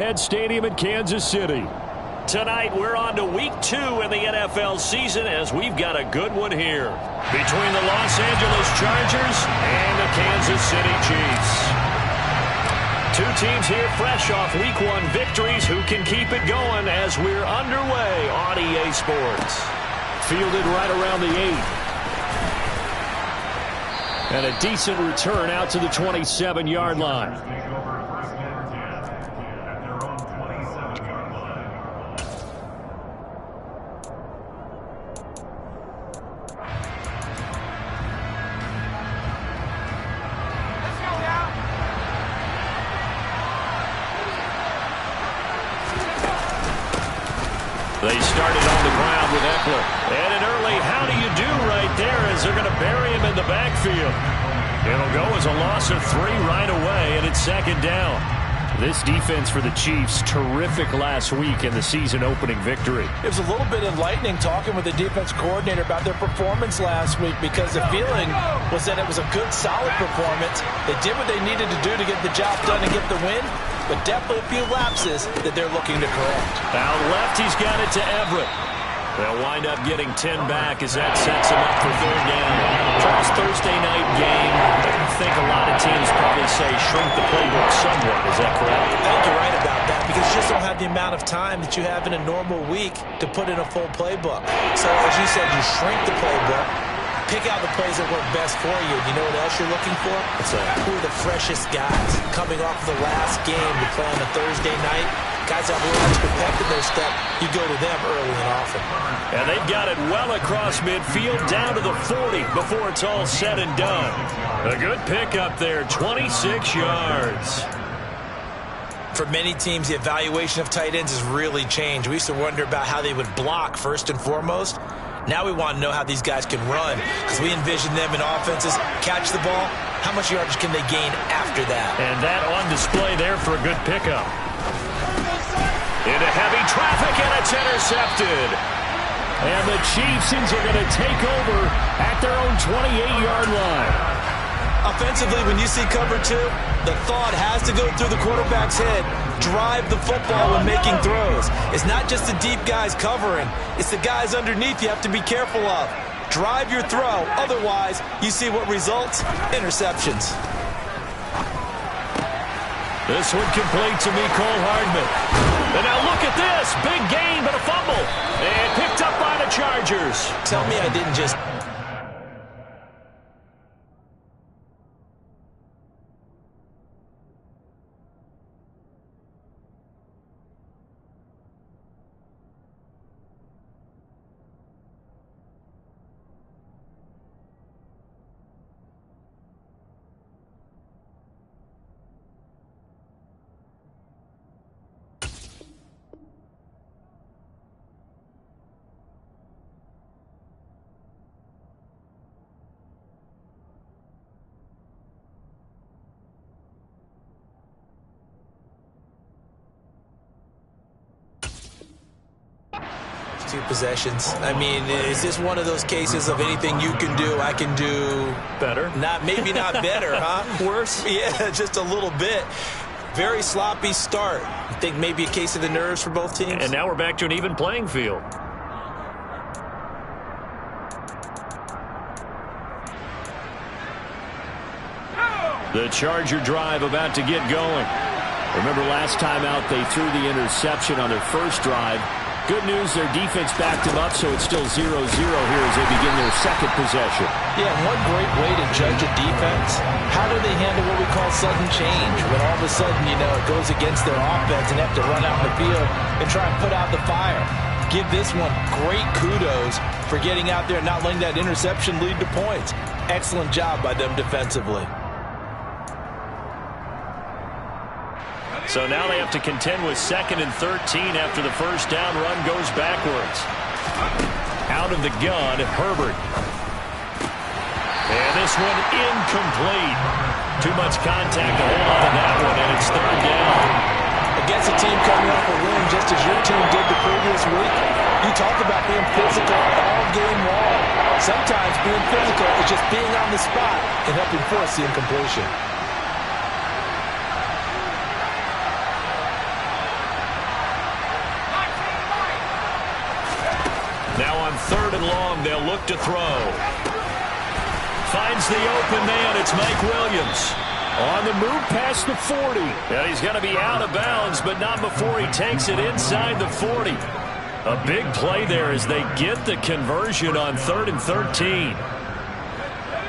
Head Stadium in Kansas City. Tonight, we're on to week 2 in the NFL season as we've got a good one here between the Los Angeles Chargers and the Kansas City Chiefs. Two teams here fresh off week 1 victories who can keep it going as we're underway on EA Sports. Fielded right around the 8. And a decent return out to the 27-yard line. They started on the ground with Eckler. And an early how do you do right there as they're going to bury him in the backfield. It'll go as a loss of 3 right away, and it's 2nd down. This defense for the Chiefs, terrific last week in the season-opening victory. It was a little bit enlightening talking with the defense coordinator about their performance last week because the feeling was that it was a good, solid performance. They did what they needed to do to get the job done and get the win, but definitely a few lapses that they're looking to correct. Out left, he's got it to Everett. They'll wind up getting 10 back as that sets him up for 3rd down. First Thursday night game. I think a lot of teams probably say shrink the playbook somewhat. Is that correct? I think you're right about that because you just don't have the amount of time that you have in a normal week to put in a full playbook. So as you said, you shrink the playbook. Pick out the plays that work best for you. You know what else you're looking for? Who are the freshest guys coming off the last game to play on a Thursday night? Guys that have a lot to protect in their step, you go to them early and often. And they've got it well across midfield down to the 40 before it's all said and done. A good pickup there, 26 yards. For many teams, the evaluation of tight ends has really changed. We used to wonder about how they would block first and foremost. Now we want to know how these guys can run because we envision them in offenses catch the ball. How much yardage can they gain after that? And that on display there for a good pickup. Into heavy traffic, and it's intercepted. And the Chiefs are going to take over at their own 28-yard line. Offensively, when you see cover 2, the thought has to go through the quarterback's head. Drive the football when making throws. It's not just the deep guys covering. It's the guys underneath you have to be careful of. Drive your throw. Otherwise, you see what results? Interceptions. This one complete to Mecole Hardman. And now look at this. Big gain, but a fumble. And picked up by the Chargers. Tell me I didn't just... Two possessions. I mean, is this one of those cases of anything you can do, I can do better? Maybe not better, huh? Worse? Yeah, just a little bit. Very sloppy start. I think maybe a case of the nerves for both teams. And now we're back to an even playing field. The Charger drive about to get going. Remember last time out they threw the interception on their first drive. Good news, their defense backed them up, so it's still 0-0 here as they begin their 2nd possession. Yeah, one great way to judge a defense, how do they handle what we call sudden change? When all of a sudden, it goes against their offense and they have to run out in the field and try and put out the fire. Give this one great kudos for getting out there and not letting that interception lead to points. Excellent job by them defensively. So now they have to contend with 2nd and 13 after the first down run goes backwards. Out of the gun, Herbert. And this one incomplete. Too much contact to hold on to that one, and it's 3rd down. Against a team coming off a win just as your team did the previous week, you talk about being physical all game long. Sometimes being physical is just being on the spot and helping force the incompletion. 3rd and long. They'll look to throw. Finds the open man. It's Mike Williams. On the move past the 40. And he's going to be out of bounds, but not before he takes it inside the 40. A big play there as they get the conversion on 3rd and 13.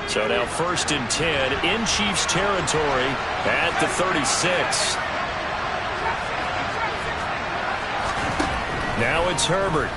So now 1st and 10 in Chiefs territory at the 36. Now it's Herbert.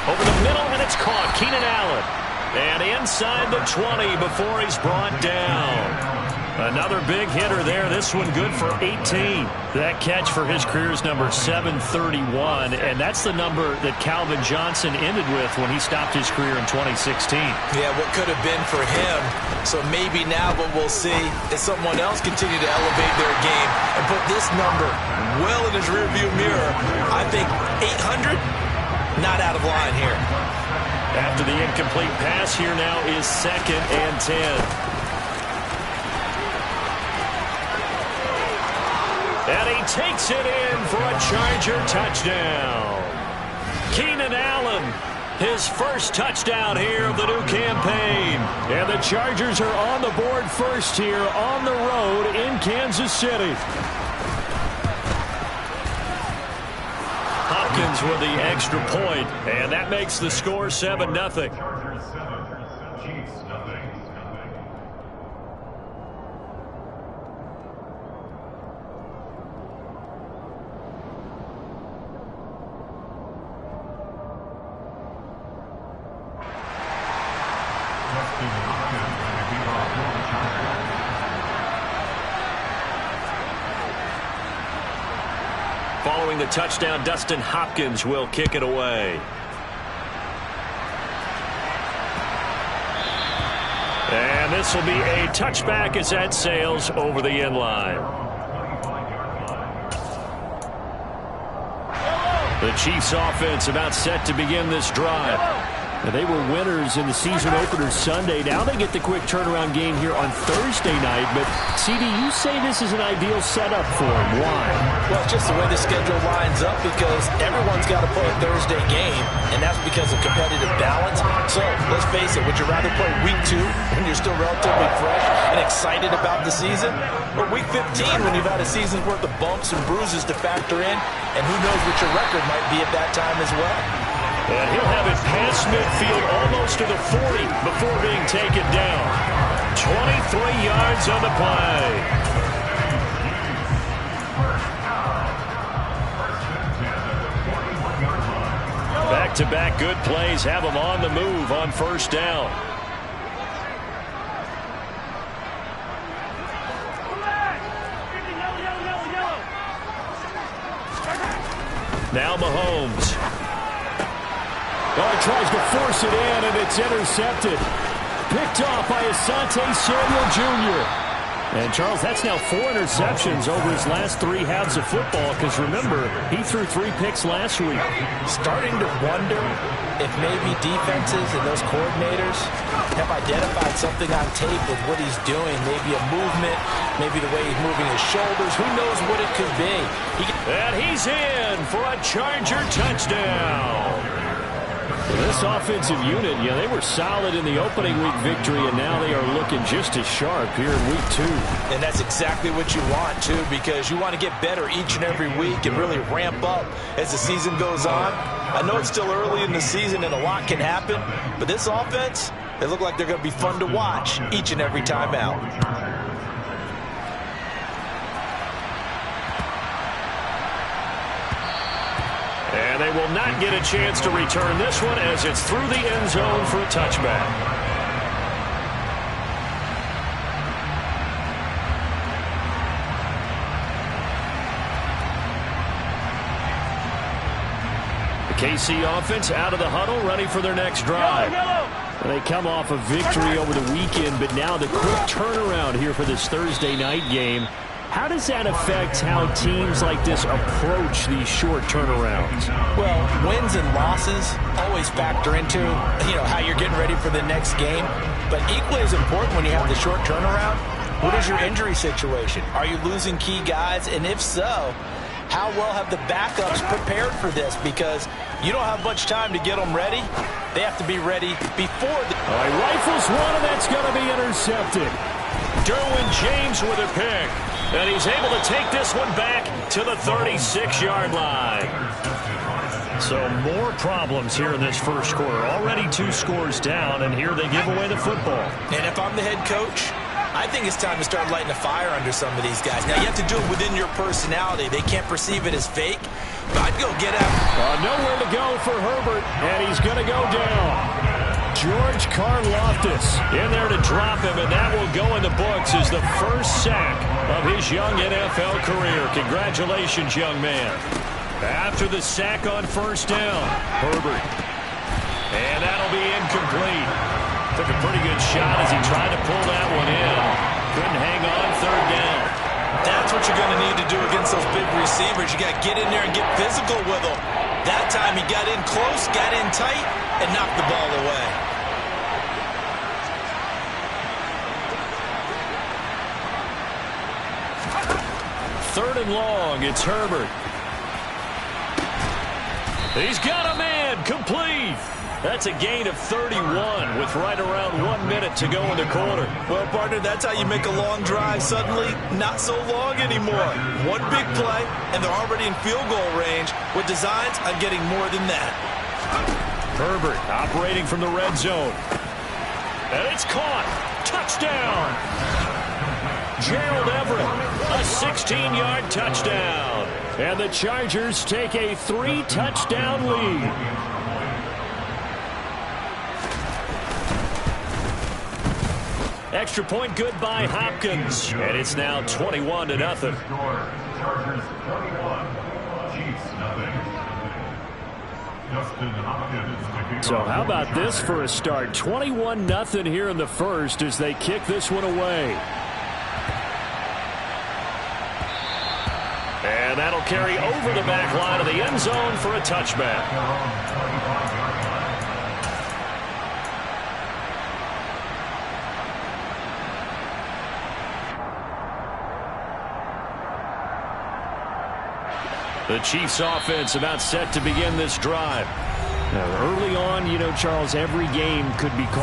Over the middle, and it's caught. Keenan Allen. And inside the 20 before he's brought down. Another big hitter there. This one good for 18. That catch for his career is number 731, and that's the number that Calvin Johnson ended with when he stopped his career in 2016. Yeah, what could have been for him. So maybe now what we'll see is someone else continue to elevate their game and put this number well in his rearview mirror. I think 800, not out of line here. After the incomplete pass, here now is 2nd and 10. And he takes it in for a Charger touchdown. Keenan Allen, his first touchdown here of the new campaign. And the Chargers are on the board first here on the road in Kansas City. Hopkins with the extra point, and that makes the score 7-0. Following the touchdown, Dustin Hopkins will kick it away. And this will be a touchback as that sails over the end line. The Chiefs offense about set to begin this drive. Now, they were winners in the season opener Sunday. Now they get the quick turnaround game here on Thursday night. But, CD, you say this is an ideal setup for them. Why? Well, it's just the way the schedule lines up because everyone's got to play a Thursday game, and that's because of competitive balance. So, let's face it, would you rather play week 2 when you're still relatively fresh and excited about the season? Or week 15 when you've had a season's worth of bumps and bruises to factor in, and who knows what your record might be at that time as well? And he'll have it past midfield almost to the 40 before being taken down. 23 yards on the play. Back-to-back good plays have him on the move on 1st down. Now Mahomes. Tries to force it in, and it's intercepted. Picked off by Asante Samuel Jr. And, Charles, that's now 4 interceptions over his last 3 halves of football because, remember, he threw 3 picks last week. Starting to wonder if maybe defenses and those coordinators have identified something on tape with what he's doing. Maybe a movement, maybe the way he's moving his shoulders. Who knows what it could be. And he's in for a Charger touchdown. This offensive unit, they were solid in the opening week victory, and now they are looking just as sharp here in week 2. And that's exactly what you want, too, because you want to get better each and every week and really ramp up as the season goes on. I know it's still early in the season and a lot can happen, but this offense, they look like they're going to be fun to watch each and every time out. And they will not get a chance to return this one as it's through the end zone for a touchback. The KC offense out of the huddle, ready for their next drive. They come off a victory over the weekend, but now the quick turnaround here for this Thursday night game. How does that affect how teams like this approach these short turnarounds? Well, wins and losses always factor into, how you're getting ready for the next game. But equally as important when you have the short turnaround, what is your injury situation? Are you losing key guys? And if so, how well have the backups prepared for this? Because you don't have much time to get them ready. They have to be ready before the... He rifles one, and that's going to be intercepted. Derwin James with a pick. And he's able to take this one back to the 36-yard line. So more problems here in this first quarter. Already 2 scores down, and here they give away the football. And if I'm the head coach, I think it's time to start lighting a fire under some of these guys. Now, you have to do it within your personality. They can't perceive it as fake. But I'd go get out. Nowhere to go for Herbert, and he's going to go down. George Karlaftis in there to drop him, and that will go in the books as the first sack of his young NFL career. Congratulations, young man. After the sack on first down, Herbert. And that'll be incomplete. Took a pretty good shot as he tried to pull that one in. Couldn't hang on third down. That's what you're going to need to do against those big receivers. You got to get in there and get physical with them. That time he got in close, got in tight, and knocked the ball away. Third and long, it's Herbert. He's got a man, complete. That's a gain of 31 with right around 1 minute to go in the quarter. Well, partner, that's how you make a long drive suddenly not so long anymore. One big play, and they're already in field goal range with designs on getting more than that. Herbert operating from the red zone. And it's caught. Touchdown. Gerald Everett, a 16-yard touchdown. And the Chargers take a 3-touchdown lead. Extra point good by Hopkins. And it's now 21-0. Chargers 21, Chiefs nothing. So how about this for a start? 21-0 here in the first as they kick this one away. And that'll carry over the back line of the end zone for a touchback. The Chiefs offense about set to begin this drive. Now, early on, Charles, every game could be called